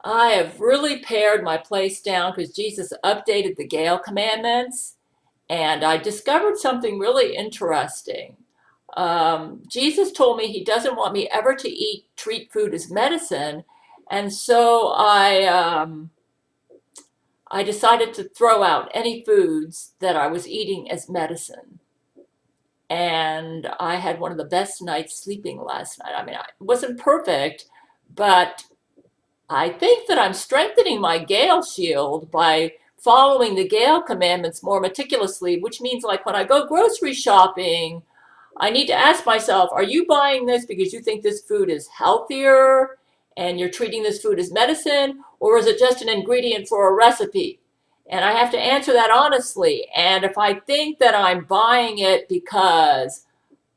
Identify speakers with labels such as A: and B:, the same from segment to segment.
A: I have really pared my place down because Jesus updated the Gale commandments, and I discovered something really interesting. Jesus told me he doesn't want me ever to treat food as medicine, and so I decided to throw out any foods that I was eating as medicine. And I had one of the best nights sleeping last night. I mean, it wasn't perfect, but I think that I'm strengthening my Gale shield by following the Gale commandments more meticulously, which means like when I go grocery shopping, I need to ask myself, are you buying this because you think this food is healthier and you're treating this food as medicine, or is it just an ingredient for a recipe? And I have to answer that honestly. And if I think that I'm buying it because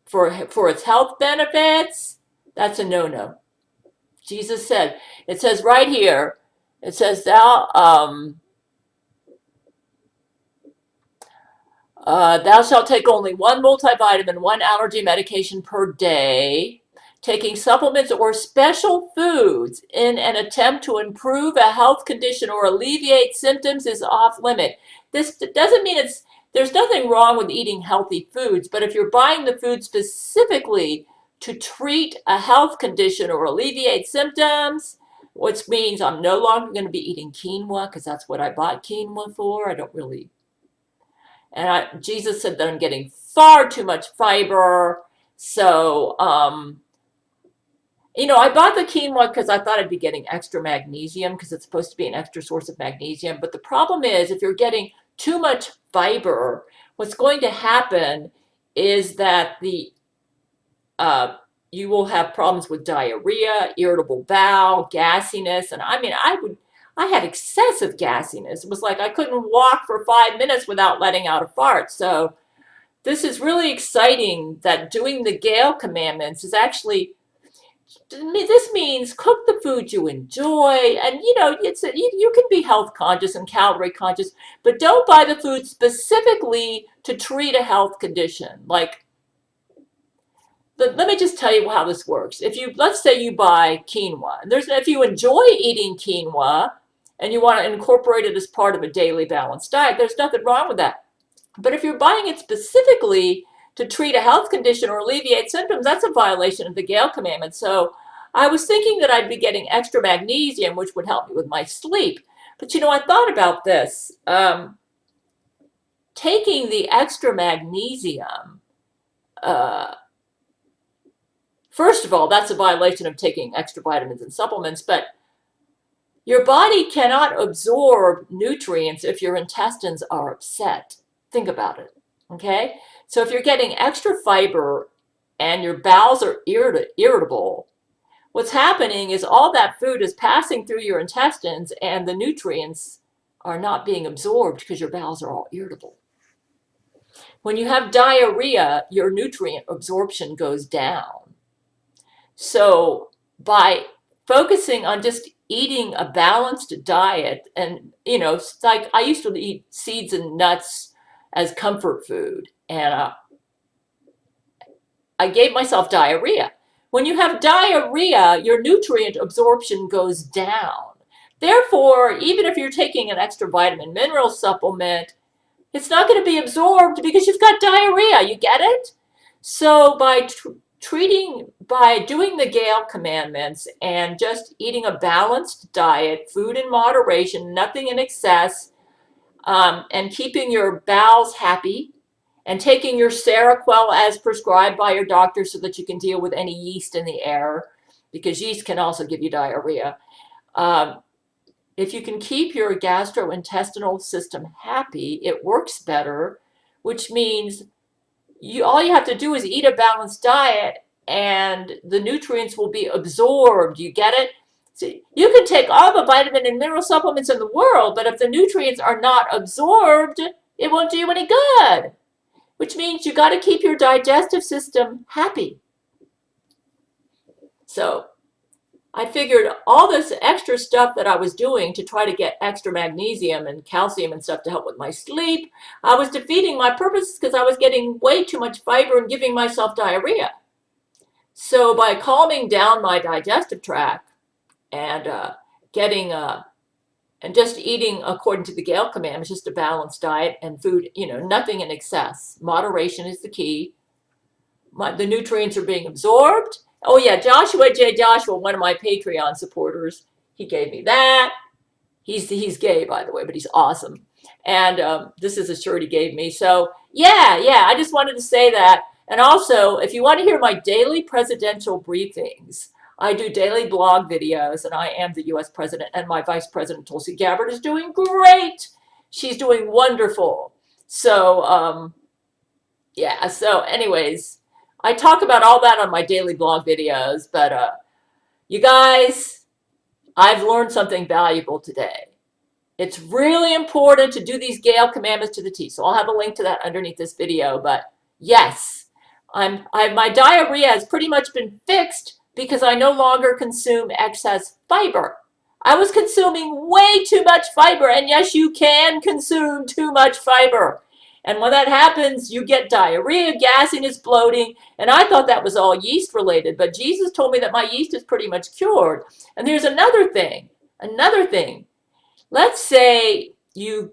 A: for its health benefits, that's a no-no. Jesus said, it says right here, it says thou shalt take only one multivitamin, one allergy medication per day. Taking supplements or special foods in an attempt to improve a health condition or alleviate symptoms is off limit. This doesn't mean there's nothing wrong with eating healthy foods, but if you're buying the food specifically to treat a health condition or alleviate symptoms, which means I'm no longer going to be eating quinoa because that's what I bought quinoa for. I don't really Jesus said that I'm getting far too much fiber. So, I bought the quinoa because I thought I'd be getting extra magnesium because it's supposed to be an extra source of magnesium. But the problem is, if you're getting too much fiber, what's going to happen is that you will have problems with diarrhea, irritable bowel, gassiness, and I had excessive gassiness. It was like I couldn't walk for 5 minutes without letting out a fart. So this is really exciting that doing the Gale commandments is actually, this means cook the food you enjoy, and you can be health conscious and calorie conscious, but don't buy the food specifically to treat a health condition. Like, let me just tell you how this works. Let's say you buy quinoa, if you enjoy eating quinoa and you want to incorporate it as part of a daily balanced diet, there's nothing wrong with that. But if you're buying it specifically to treat a health condition or alleviate symptoms, that's a violation of the Gale commandment. So I was thinking that I'd be getting extra magnesium, which would help me with my sleep. But I thought about this. Taking the extra magnesium, first of all, that's a violation of taking extra vitamins and supplements, but your body cannot absorb nutrients if your intestines are upset. Think about it, okay? So if you're getting extra fiber and your bowels are irritable, what's happening is all that food is passing through your intestines and the nutrients are not being absorbed because your bowels are all irritable. When you have diarrhea, your nutrient absorption goes down. So by focusing on just eating a balanced diet, and like I used to eat seeds and nuts as comfort food, and I gave myself diarrhea. When you have diarrhea, your nutrient absorption goes down. Therefore, even if you're taking an extra vitamin mineral supplement, it's not going to be absorbed because you've got diarrhea. You get it? So by doing the Gale commandments and just eating a balanced diet, food in moderation, nothing in excess, and keeping your bowels happy, and taking your Seroquel as prescribed by your doctor so that you can deal with any yeast in the air, because yeast can also give you diarrhea. If you can keep your gastrointestinal system happy, it works better, which means all you have to do is eat a balanced diet and the nutrients will be absorbed. You get it? So you can take all the vitamin and mineral supplements in the world, but if the nutrients are not absorbed, it won't do you any good, which means you got to keep your digestive system happy. So I figured all this extra stuff that I was doing to try to get extra magnesium and calcium and stuff to help with my sleep, I was defeating my purpose because I was getting way too much fiber and giving myself diarrhea. So by calming down my digestive tract and getting and just eating according to the Gale commandments, just a balanced diet and food, nothing in excess. Moderation is the key. The nutrients are being absorbed. Oh yeah, Joshua, one of my Patreon supporters, he gave me that. He's gay, by the way, but he's awesome. And this is a shirt he gave me. So yeah, I just wanted to say that. And also, if you want to hear my daily presidential briefings, I do daily blog videos, and I am the U.S. president, and my vice president, Tulsi Gabbard, is doing great. She's doing wonderful. So, yeah. So anyways, I talk about all that on my daily blog videos, but you guys, I've learned something valuable today. It's really important to do these Gale commandments to the T. So I'll have a link to that underneath this video. But yes, my diarrhea has pretty much been fixed because I no longer consume excess fiber. I was consuming way too much fiber. And yes, you can consume too much fiber. And when that happens, you get diarrhea, gasiness, bloating. And I thought that was all yeast related. But Jesus told me that my yeast is pretty much cured. And there's another thing. Let's say you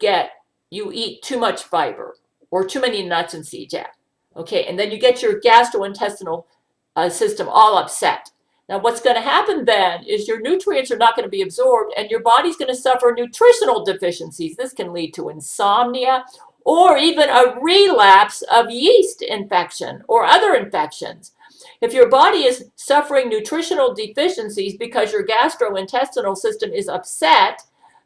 A: eat too much fiber or too many nuts and seeds, okay, and then you get your gastrointestinal system all upset. Now, what's going to happen then is your nutrients are not going to be absorbed, and your body's going to suffer nutritional deficiencies. This can lead to insomnia or even a relapse of yeast infection or other infections. If your body is suffering nutritional deficiencies because your gastrointestinal system is upset,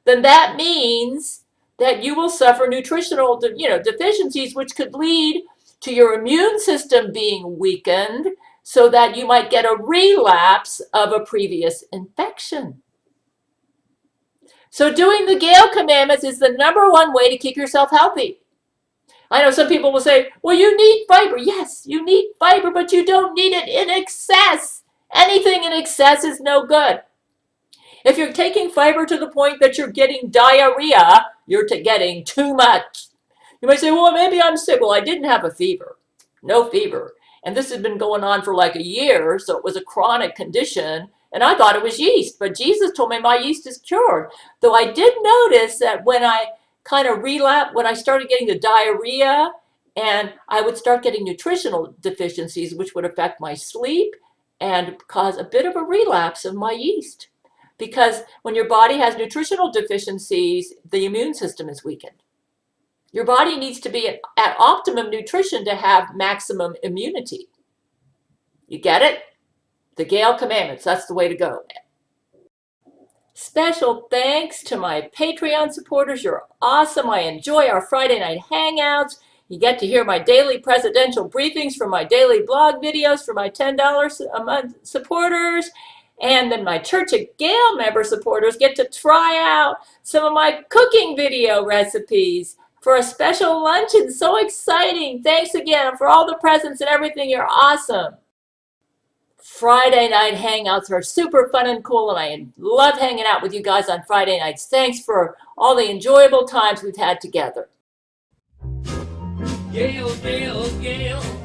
A: then that means that you will suffer nutritional deficiencies, which could lead to your immune system being weakened so that you might get a relapse of a previous infection. So doing the Gale commandments is the #1 way to keep yourself healthy. I know some people will say, well, you need fiber. Yes, you need fiber, but you don't need it in excess. Anything in excess is no good. If you're taking fiber to the point that you're getting diarrhea, you're getting too much. You might say, well, maybe I'm sick. Well, I didn't have a fever. No fever. And this had been going on for like a year, so it was a chronic condition. And I thought it was yeast. But Jesus told me my yeast is cured. Though I did notice that when I kind of relapsed, when I started getting the diarrhea, and I would start getting nutritional deficiencies, which would affect my sleep and cause a bit of a relapse of my yeast. Because when your body has nutritional deficiencies, the immune system is weakened. Your body needs to be at optimum nutrition to have maximum immunity. You get it? The Gale commandments, that's the way to go. Special thanks to my Patreon supporters. You're awesome. I enjoy our Friday night hangouts. You get to hear my daily presidential briefings from my daily blog videos for my $10 a month supporters. And then my Church of Gale member supporters get to try out some of my cooking video recipes for a special luncheon. So exciting. Thanks again for all the presents and everything. You're awesome. Friday night hangouts are super fun and cool, and I love hanging out with you guys on Friday nights. Thanks for all the enjoyable times we've had together.
B: Gale, Gale, Gale.